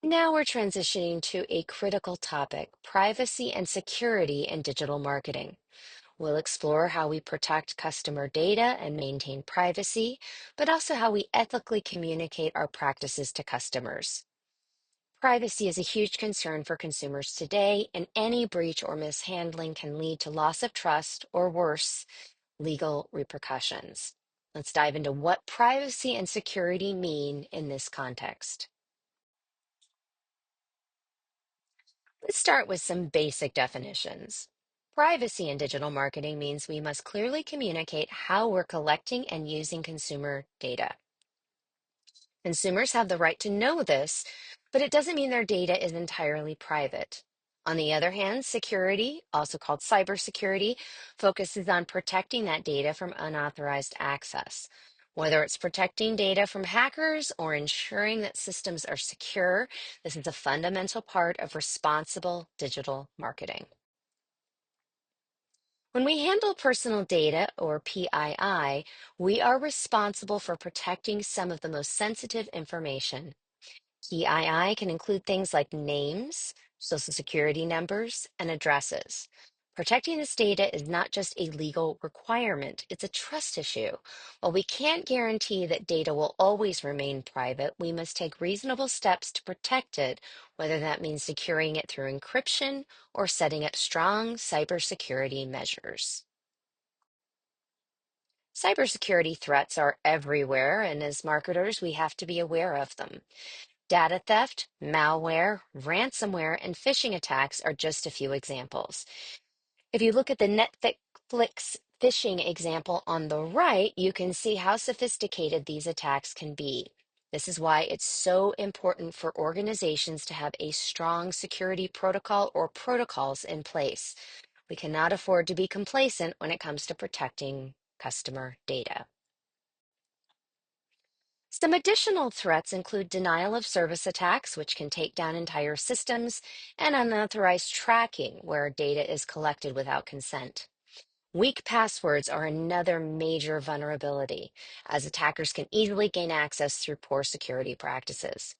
Now we're transitioning to a critical topic, privacy and security in digital marketing. We'll explore how we protect customer data and maintain privacy, but also how we ethically communicate our practices to customers. Privacy is a huge concern for consumers today, and any breach or mishandling can lead to loss of trust or worse, legal repercussions. Let's dive into what privacy and security mean in this context. Let's start with some basic definitions. Privacy in digital marketing means we must clearly communicate how we're collecting and using consumer data. Consumers have the right to know this, but it doesn't mean their data is entirely private. On the other hand, security, also called cybersecurity, focuses on protecting that data from unauthorized access. Whether it's protecting data from hackers or ensuring that systems are secure, this is a fundamental part of responsible digital marketing. When we handle personal data, or PII, we are responsible for protecting some of the most sensitive information. PII can include things like names, social security numbers, and addresses. Protecting this data is not just a legal requirement, it's a trust issue. While we can't guarantee that data will always remain private, we must take reasonable steps to protect it, whether that means securing it through encryption or setting up strong cybersecurity measures. Cybersecurity threats are everywhere, and as marketers, we have to be aware of them. Data theft, malware, ransomware, and phishing attacks are just a few examples. If you look at the Netflix phishing example on the right, you can see how sophisticated these attacks can be. This is why it's so important for organizations to have a strong security protocol or protocols in place. We cannot afford to be complacent when it comes to protecting customer data. Some additional threats include denial of service attacks, which can take down entire systems, and unauthorized tracking, where data is collected without consent. Weak passwords are another major vulnerability, as attackers can easily gain access through poor security practices.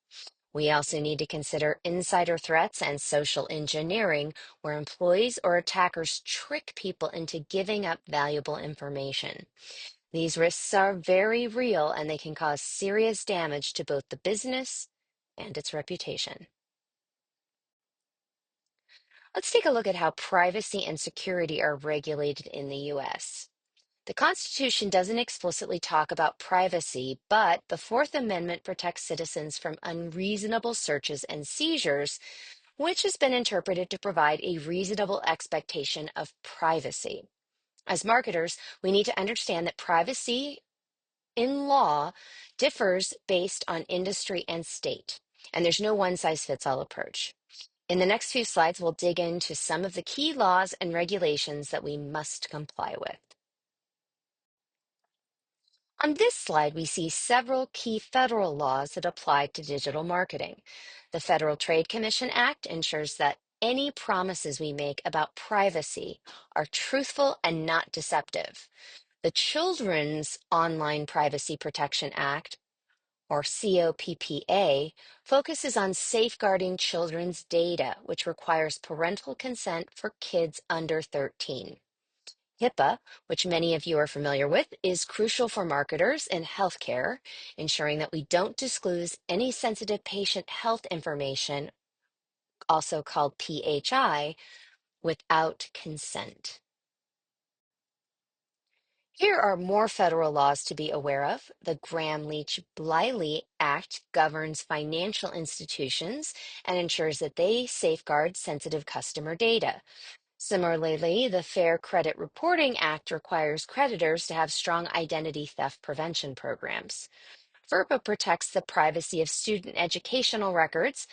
We also need to consider insider threats and social engineering, where employees or attackers trick people into giving up valuable information. These risks are very real and they can cause serious damage to both the business and its reputation. Let's take a look at how privacy and security are regulated in the US. The Constitution doesn't explicitly talk about privacy, but the Fourth Amendment protects citizens from unreasonable searches and seizures, which has been interpreted to provide a reasonable expectation of privacy. As marketers, we need to understand that privacy in law differs based on industry and state, and there's no one size fits all approach. In the next few slides, we'll dig into some of the key laws and regulations that we must comply with. On this slide, we see several key federal laws that apply to digital marketing. The Federal Trade Commission Act ensures that any promises we make about privacy are truthful and not deceptive. The Children's Online Privacy Protection Act, or COPPA, focuses on safeguarding children's data, which requires parental consent for kids under 13. HIPAA, which many of you are familiar with, is crucial for marketers in healthcare, ensuring that we don't disclose any sensitive patient health information, also called PHI, without consent. Here are more federal laws to be aware of. The Gramm-Leach-Bliley Act governs financial institutions and ensures that they safeguard sensitive customer data. Similarly, the Fair Credit Reporting Act requires creditors to have strong identity theft prevention programs. FERPA protects the privacy of student educational records.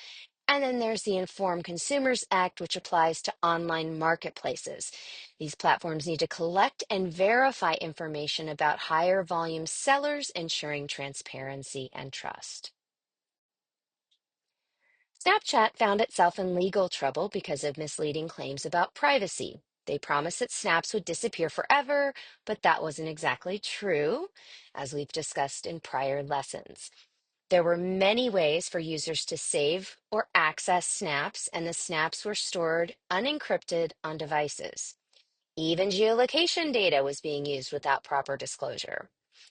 And then there's the Informed Consumers Act, which applies to online marketplaces. These platforms need to collect and verify information about higher volume sellers, ensuring transparency and trust. Snapchat found itself in legal trouble because of misleading claims about privacy. They promised that snaps would disappear forever, but that wasn't exactly true, as we've discussed in prior lessons. There were many ways for users to save or access snaps, and the snaps were stored unencrypted on devices. Even geolocation data was being used without proper disclosure.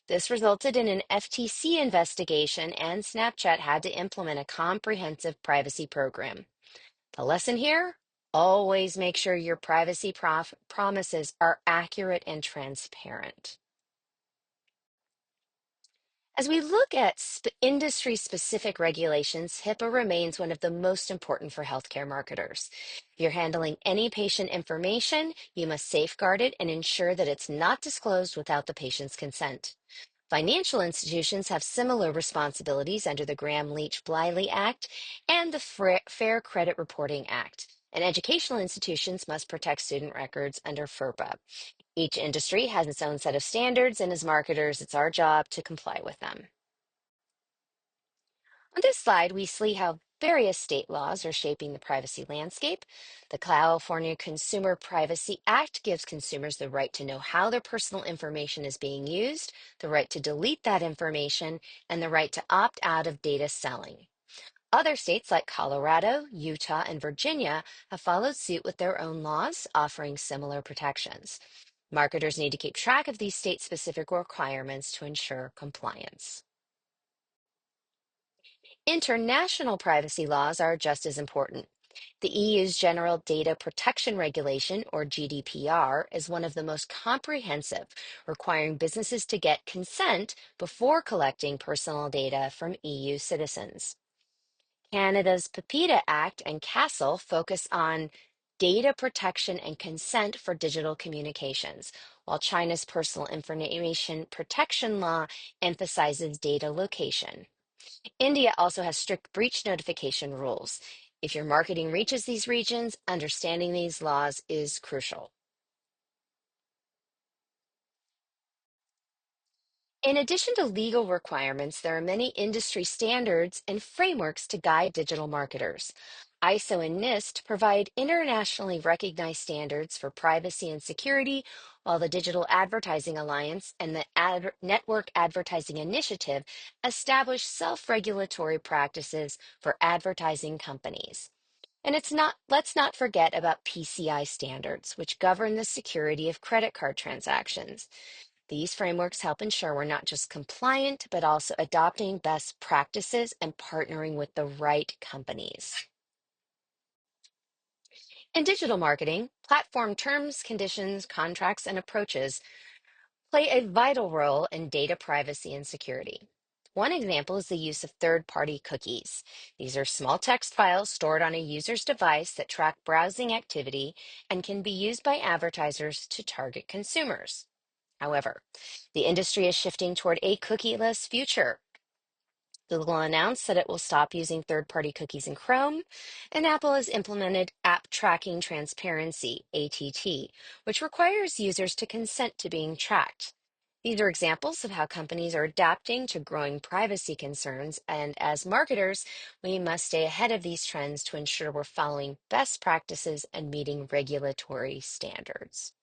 This resulted in an FTC investigation, and Snapchat had to implement a comprehensive privacy program. The lesson here? Always make sure your privacy promises are accurate and transparent. As we look at industry-specific regulations, HIPAA remains one of the most important for healthcare marketers. If you're handling any patient information, you must safeguard it and ensure that it's not disclosed without the patient's consent. Financial institutions have similar responsibilities under the Gramm-Leach-Bliley Act and the Fair Credit Reporting Act. And educational institutions must protect student records under FERPA. Each industry has its own set of standards, and as marketers, it's our job to comply with them. On this slide, we see how various state laws are shaping the privacy landscape. The California Consumer Privacy Act gives consumers the right to know how their personal information is being used, the right to delete that information, and the right to opt out of data selling. Other states like Colorado, Utah, and Virginia have followed suit with their own laws, offering similar protections. Marketers need to keep track of these state-specific requirements to ensure compliance. International privacy laws are just as important. The EU's General Data Protection Regulation, or GDPR, is one of the most comprehensive, requiring businesses to get consent before collecting personal data from EU citizens. Canada's PIPEDA Act and CASTLE focus on data protection and consent for digital communications, while China's Personal Information Protection Law emphasizes data location. India also has strict breach notification rules. If your marketing reaches these regions, understanding these laws is crucial. In addition to legal requirements, there are many industry standards and frameworks to guide digital marketers. ISO and NIST provide internationally recognized standards for privacy and security, while the Digital Advertising Alliance and the Network Advertising Initiative establish self-regulatory practices for advertising companies. And let's not forget about PCI standards, which govern the security of credit card transactions. These frameworks help ensure we're not just compliant, but also adopting best practices and partnering with the right companies. In digital marketing, platform terms, conditions, contracts, and approaches play a vital role in data privacy and security. One example is the use of third-party cookies. These are small text files stored on a user's device that track browsing activity and can be used by advertisers to target consumers. However, the industry is shifting toward a cookieless future. Google announced that it will stop using third-party cookies in Chrome, and Apple has implemented App Tracking Transparency, ATT, which requires users to consent to being tracked. These are examples of how companies are adapting to growing privacy concerns, and as marketers, we must stay ahead of these trends to ensure we're following best practices and meeting regulatory standards.